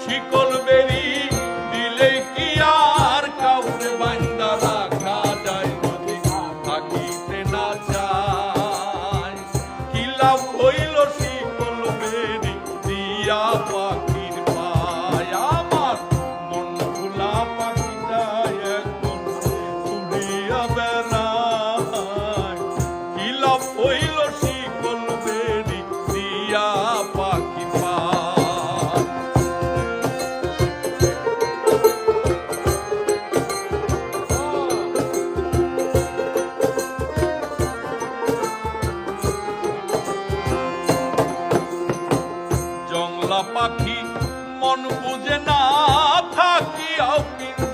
শিকল বেরি দিলে কি আর কাউরে বান্দা রাখা যায় যদি থাকিতে না চায় কি লাভ হইল শিকল বেরি দিয়া পাখির পায় আমার মন ভোলা পাখিটা এখন উড়িয়া বেড়ায় কি লাভ হইল শিকল বেরি দিয়া পাখি পায় জংলা পাখি মন বুঝে না থাকিয়াও কিন্তু